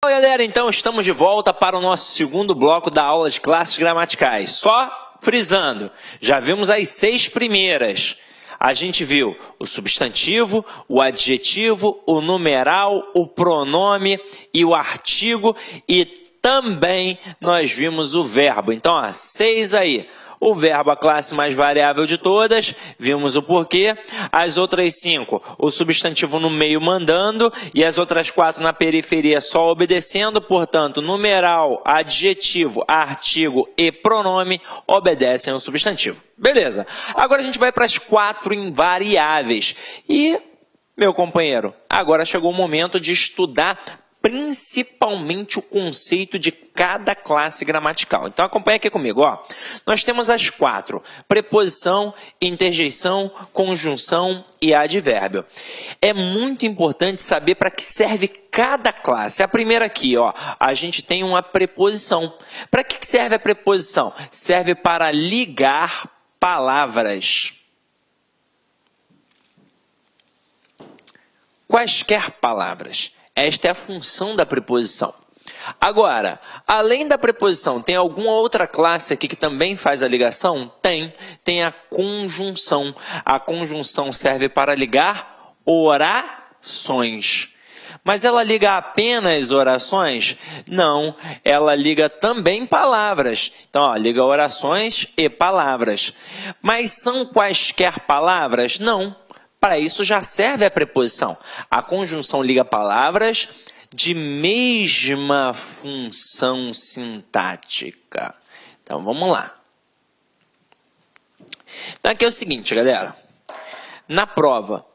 Fala galera, então estamos de volta para o nosso segundo bloco da aula de classes gramaticais. Só frisando, já vimos as 6 primeiras. A gente viu o substantivo, o adjetivo, o numeral, o pronome e o artigo e também nós vimos o verbo. Então, 6 aí. O verbo, a classe mais variável de todas, vimos o porquê. As outras 5, o substantivo no meio mandando e as outras 4 na periferia só obedecendo. Portanto, numeral, adjetivo, artigo e pronome obedecem ao substantivo. Beleza. Agora a gente vai para as 4 invariáveis. E, meu companheiro, agora chegou o momento de estudar principalmente o conceito de cada classe gramatical. Então acompanha aqui comigo, ó. Nós temos as 4: preposição, interjeição, conjunção e advérbio. É muito importante saber para que serve cada classe. A primeira aqui, ó, a gente tem uma preposição. Para que serve a preposição? Serve para ligar palavras. Quaisquer palavras. Esta é a função da preposição. Agora, além da preposição, tem alguma outra classe aqui que também faz a ligação? Tem a conjunção. A conjunção serve para ligar orações. Mas ela liga apenas orações? Não, ela liga também palavras. Então, ó, liga orações e palavras. Mas são quaisquer palavras? Não. Para isso já serve a preposição. A conjunção liga palavras de mesma função sintática. Então, vamos lá. Então, aqui é o seguinte, galera. Na prova,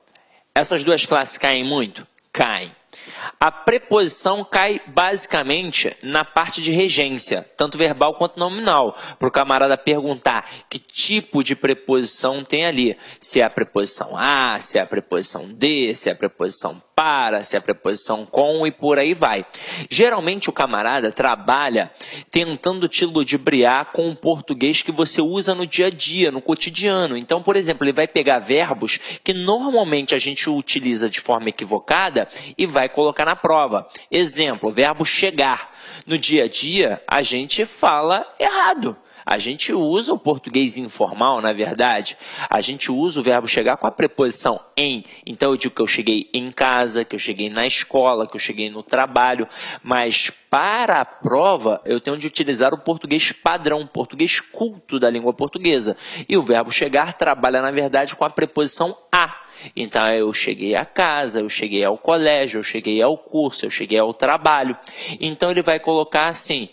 essas duas classes caem muito? Caem. A preposição cai basicamente na parte de regência, tanto verbal quanto nominal, para o camarada perguntar que tipo de preposição tem ali. Se é a preposição a, se é a preposição de, se é a preposição para, se é a preposição com e por aí vai. Geralmente o camarada trabalha tentando te ludibriar com o português que você usa no dia a dia, no cotidiano. Então, por exemplo, ele vai pegar verbos que normalmente a gente utiliza de forma equivocada e vai colocar na prova. Exemplo, o verbo chegar. No dia a dia, a gente fala errado. A gente usa o português informal, na verdade. A gente usa o verbo chegar com a preposição em. Então, eu digo que eu cheguei em casa, que eu cheguei na escola, que eu cheguei no trabalho. Mas, para a prova, eu tenho de utilizar o português padrão, o português culto da língua portuguesa. E o verbo chegar trabalha, na verdade, com a preposição a. Então, eu cheguei à casa, eu cheguei ao colégio, eu cheguei ao curso, eu cheguei ao trabalho. Então, ele vai colocar assim: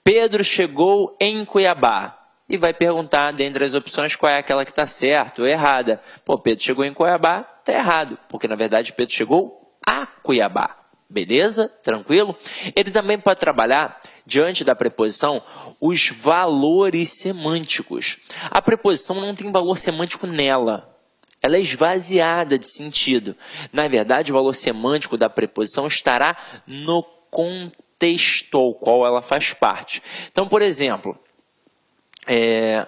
Pedro chegou em Cuiabá. E vai perguntar, dentre as opções, qual é aquela que está certa ou errada. Pô, Pedro chegou em Cuiabá, está errado. Porque, na verdade, Pedro chegou a Cuiabá. Beleza? Tranquilo? Ele também pode trabalhar, diante da preposição, os valores semânticos. A preposição não tem valor semântico nela. Ela é esvaziada de sentido. Na verdade, o valor semântico da preposição estará no contexto ao qual ela faz parte. Então, por exemplo,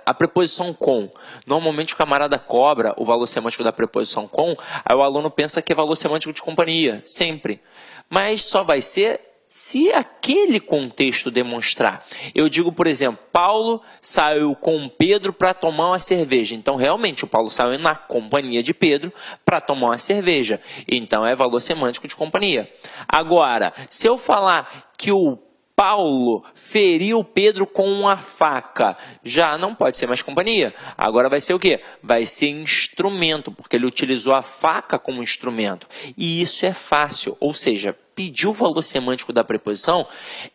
a preposição com. Normalmente o camarada cobra o valor semântico da preposição com, aí o aluno pensa que é valor semântico de companhia, sempre. Mas só vai ser se aquele contexto demonstrar. Eu digo, por exemplo, Paulo saiu com Pedro para tomar uma cerveja. Então, realmente, o Paulo saiu na companhia de Pedro para tomar uma cerveja. Então, é valor semântico de companhia. Agora, se eu falar que o Paulo feriu Pedro com uma faca, já não pode ser mais companhia. Agora vai ser o quê? Vai ser instrumento, porque ele utilizou a faca como instrumento. E isso é fácil, ou seja, pedir o valor semântico da preposição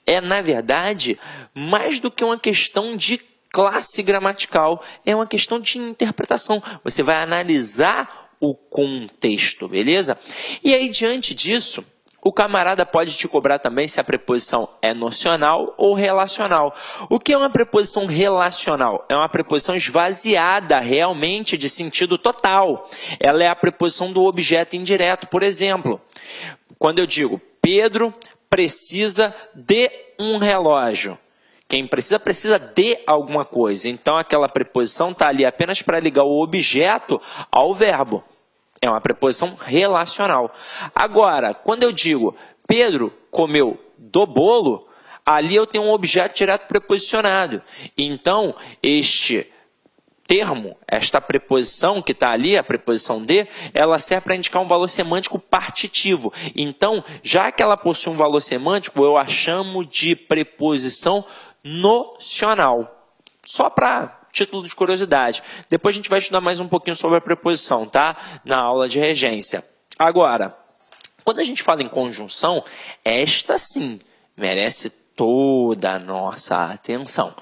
é, na verdade, mais do que uma questão de classe gramatical, é uma questão de interpretação. Você vai analisar o contexto, beleza? E aí, diante disso, o camarada pode te cobrar também se a preposição é nocional ou relacional. O que é uma preposição relacional? É uma preposição esvaziada realmente de sentido total. Ela é a preposição do objeto indireto. Por exemplo, quando eu digo Pedro precisa de um relógio. Quem precisa de alguma coisa. Então, aquela preposição está ali apenas para ligar o objeto ao verbo. É uma preposição relacional. Agora, quando eu digo Pedro comeu do bolo, ali eu tenho um objeto direto preposicionado. Então, este termo, esta preposição que está ali, a preposição de, ela serve para indicar um valor semântico partitivo. Então, já que ela possui um valor semântico, eu a chamo de preposição nocional. Só para título de curiosidade. Depois a gente vai estudar mais um pouquinho sobre a preposição, tá? Na aula de regência. Agora, quando a gente fala em conjunção, esta sim merece toda a nossa atenção.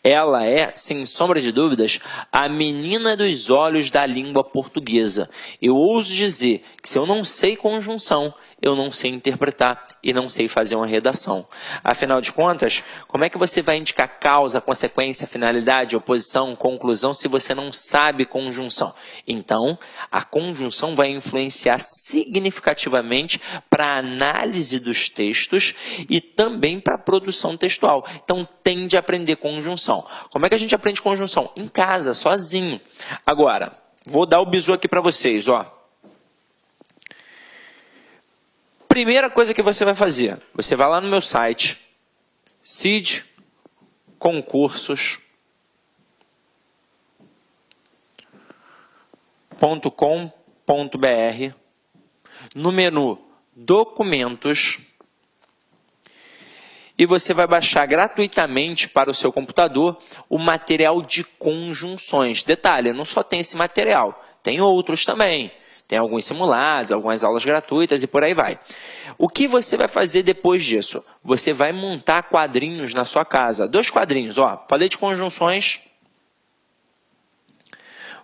Ela é, sem sombra de dúvidas, a menina dos olhos da língua portuguesa. Eu ouso dizer que se eu não sei conjunção, eu não sei interpretar e não sei fazer uma redação. Afinal de contas, como é que você vai indicar causa, consequência, finalidade, oposição, conclusão, se você não sabe conjunção? Então, a conjunção vai influenciar significativamente para a análise dos textos e também para a produção textual. Então, tem de aprender conjunção. Como é que a gente aprende conjunção? Em casa, sozinho. Agora, vou dar o bizu aqui para vocês, ó. Primeira coisa que você vai fazer, você vai lá no meu site, cidconcursos.com.br, no menu Documentos, e você vai baixar gratuitamente para o seu computador o material de conjunções. Detalhe, não só tem esse material, tem outros também. Tem alguns simulados, algumas aulas gratuitas e por aí vai. O que você vai fazer depois disso? Você vai montar quadrinhos na sua casa. 2 quadrinhos, ó. Falei de conjunções.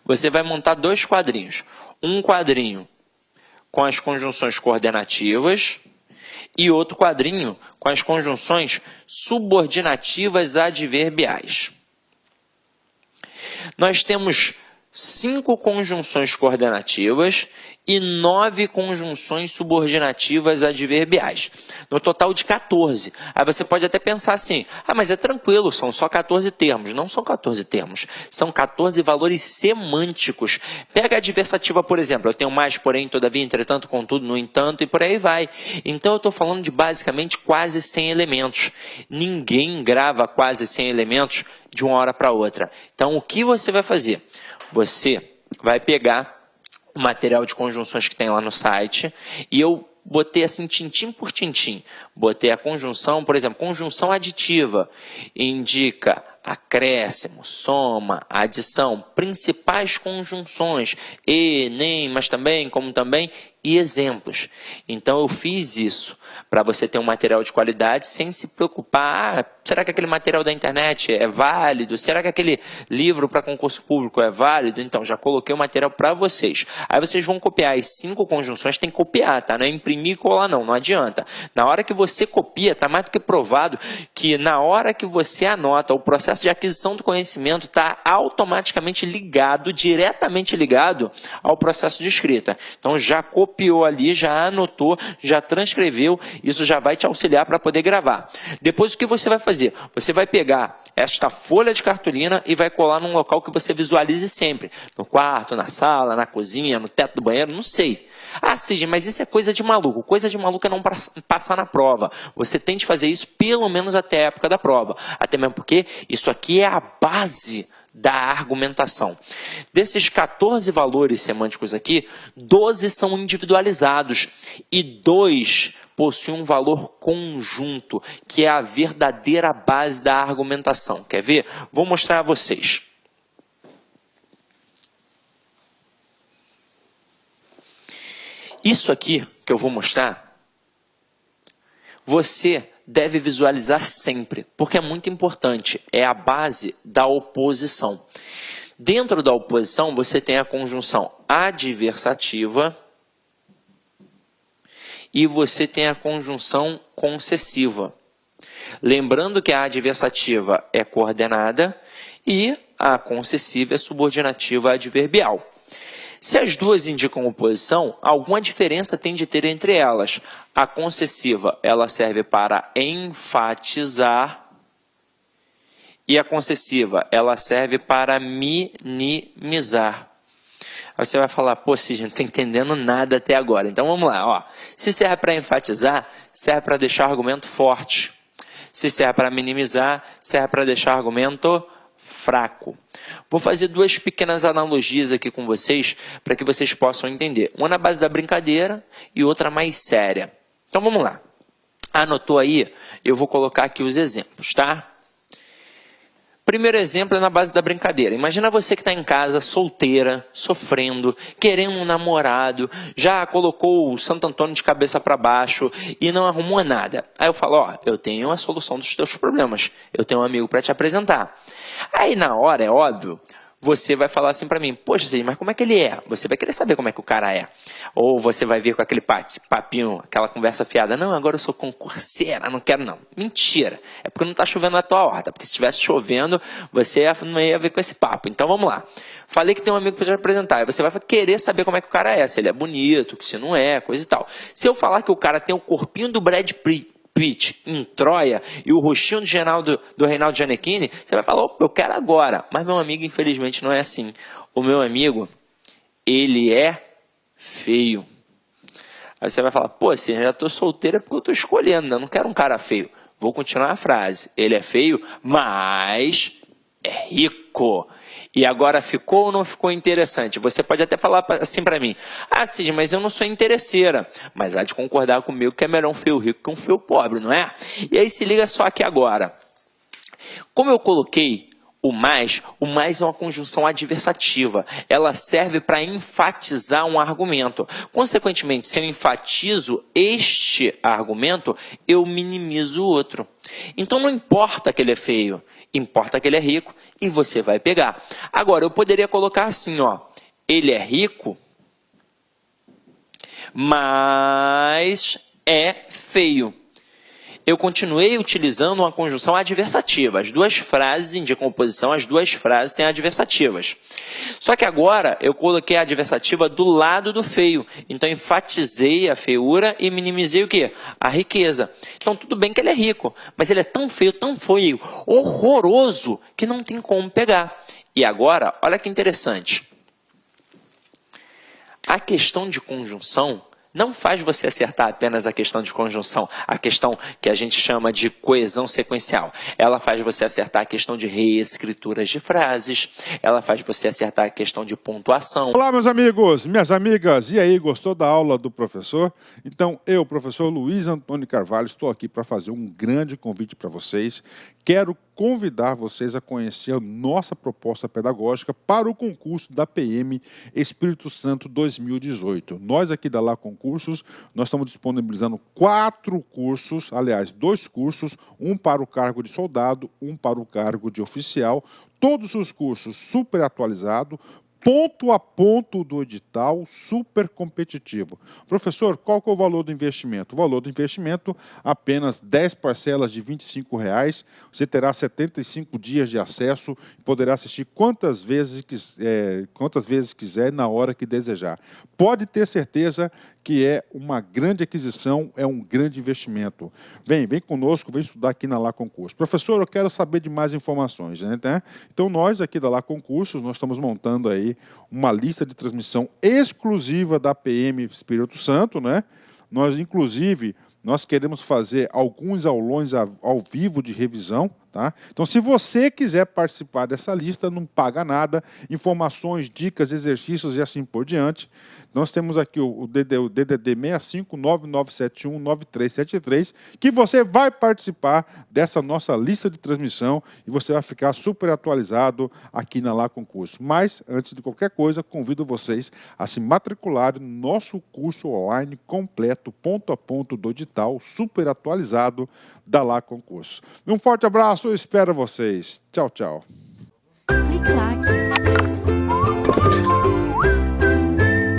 Você vai montar 2 quadrinhos. Um quadrinho com as conjunções coordenativas e outro quadrinho com as conjunções subordinativas adverbiais. Nós temos 5 conjunções coordenativas e 9 conjunções subordinativas adverbiais. No total de 14. Aí você pode até pensar assim, mas é tranquilo, são só 14 termos. Não são 14 termos, são 14 valores semânticos. Pega a adversativa, por exemplo, eu tenho mais, porém, todavia, entretanto, contudo, no entanto, e por aí vai. Então eu estou falando de basicamente quase 100 elementos. Ninguém grava quase 100 elementos de uma hora para outra. Então o que você vai fazer? Você vai pegar o material de conjunções que tem lá no site e eu botei assim tintim por tintim. Botei a conjunção, por exemplo, conjunção aditiva, indica acréscimo, soma, adição, principais conjunções, e, nem, mas também, como também, e exemplos. Então eu fiz isso para você ter um material de qualidade sem se preocupar, será que aquele material da internet é válido? Será que aquele livro para concurso público é válido? Então já coloquei o material para vocês. Aí vocês vão copiar as 5 conjunções, tem que copiar, tá? Não é imprimir e colar não adianta. Na hora que você copia, está mais do que provado que na hora que você anota, o processo de aquisição do conhecimento está automaticamente ligado, diretamente ligado ao processo de escrita. Então já copiou ali, já anotou, já transcreveu, isso já vai te auxiliar para poder gravar. Depois o que você vai fazer? Você vai pegar esta folha de cartolina e vai colar num local que você visualize sempre. No quarto, na sala, na cozinha, no teto do banheiro, não sei. Cid, mas isso é coisa de maluco. Coisa de maluco é não passar na prova. Você tem de fazer isso pelo menos até a época da prova. Até mesmo porque isso aqui é a base da argumentação. Desses 14 valores semânticos aqui, 12 são individualizados e 2 possuem um valor conjunto, que é a verdadeira base da argumentação. Quer ver? Vou mostrar a vocês. Isso aqui que eu vou mostrar, você deve visualizar sempre, porque é muito importante, é a base da oposição. Dentro da oposição, você tem a conjunção adversativa e você tem a conjunção concessiva. Lembrando que a adversativa é coordenada e a concessiva é subordinativa adverbial. Se as duas indicam oposição, alguma diferença tem de ter entre elas. A concessiva, ela serve para enfatizar e a concessiva, ela serve para minimizar. Aí você vai falar, pô, Cisne, não estou entendendo nada até agora. Então vamos lá, ó. Se serve para enfatizar, serve para deixar argumento forte. Se serve para minimizar, serve para deixar argumento fraco. Vou fazer duas pequenas analogias aqui com vocês, para que vocês possam entender. Uma na base da brincadeira e outra mais séria. Então vamos lá. Anotou aí? Eu vou colocar aqui os exemplos, tá? Primeiro exemplo é na base da brincadeira. Imagina você que está em casa, solteira, sofrendo, querendo um namorado, já colocou o Santo Antônio de cabeça para baixo e não arrumou nada. Aí eu falo, ó, eu tenho a solução dos teus problemas. Eu tenho um amigo para te apresentar. Aí na hora, é óbvio, você vai falar assim para mim, poxa, Cisne, mas como é que ele é? Você vai querer saber como é que o cara é. Ou você vai vir com aquele papinho, aquela conversa fiada. Não, agora eu sou concurseira, não quero não. Mentira. É porque não está chovendo na tua horta. Porque se estivesse chovendo, você não ia ver com esse papo. Então vamos lá. Falei que tem um amigo para te apresentar. Aí você vai querer saber como é que o cara é. Se ele é bonito, se não é, coisa e tal. Se eu falar que o cara tem o corpinho do Brad Pitt em Troia e o rostinho do Reinaldo Gianecchini, você vai falar, opa, eu quero agora. Mas meu amigo, infelizmente, não é assim. O meu amigo, ele é feio. Aí você vai falar, pô, assim, eu já estou solteira porque eu estou escolhendo, né? Eu não quero um cara feio. Vou continuar a frase. Ele é feio, mas é rico. E agora ficou ou não ficou interessante? Você pode até falar assim para mim, ah, Cisne, mas eu não sou interesseira. Mas há de concordar comigo que é melhor um feio rico que um feio pobre, não é? E aí se liga só aqui agora. Como eu coloquei o mais é uma conjunção adversativa. Ela serve para enfatizar um argumento. Consequentemente, se eu enfatizo este argumento, eu minimizo o outro. Então não importa que ele é feio, importa que ele é rico e você vai pegar. Agora, eu poderia colocar assim, ó, ele é rico, mas é feio. Eu continuei utilizando uma conjunção adversativa. As duas frases indicam oposição, as duas frases têm adversativas. Só que agora eu coloquei a adversativa do lado do feio. Então enfatizei a feiura e minimizei o quê? A riqueza. Então tudo bem que ele é rico, mas ele é tão feio, horroroso, que não tem como pegar. E agora, olha que interessante. A questão de conjunção não faz você acertar apenas a questão de conjunção, a questão que a gente chama de coesão sequencial. Ela faz você acertar a questão de reescrituras de frases, ela faz você acertar a questão de pontuação. Olá, meus amigos, minhas amigas, e aí, gostou da aula do professor? Então, eu, professor Luiz Antônio Carvalho, estou aqui para fazer um grande convite para vocês. Quero convidar vocês a conhecer a nossa proposta pedagógica para o concurso da PM Espírito Santo 2018. Nós aqui da Lá Concursos, nós estamos disponibilizando 4 cursos, aliás, 2 cursos, um para o cargo de soldado, um para o cargo de oficial, todos os cursos super atualizados, ponto a ponto do edital, super competitivo. Professor, qual que é o valor do investimento? O valor do investimento, apenas 10 parcelas de R$ 25,00. Você terá 75 dias de acesso e poderá assistir quantas vezes quiser, na hora que desejar. Pode ter certeza que é uma grande aquisição, é um grande investimento. Vem conosco, vem estudar aqui na Lá Concursos. Professor, eu quero saber de mais informações, né? Então, nós aqui da Lá Concursos, nós estamos montando aí uma lista de transmissão exclusiva da PM Espírito Santo, né? Inclusive, nós queremos fazer alguns aulões ao vivo de revisão, tá? Então, se você quiser participar dessa lista, não paga nada, informações, dicas, exercícios e assim por diante. Nós temos aqui o DDD 65997199373, que você vai participar dessa nossa lista de transmissão e você vai ficar super atualizado aqui na Lá Concurso. Mas, antes de qualquer coisa, convido vocês a se matricularem no nosso curso online completo, ponto a ponto do edital, super atualizado da Lá Concurso. Um forte abraço, eu espero vocês. Tchau, tchau. Clique lá.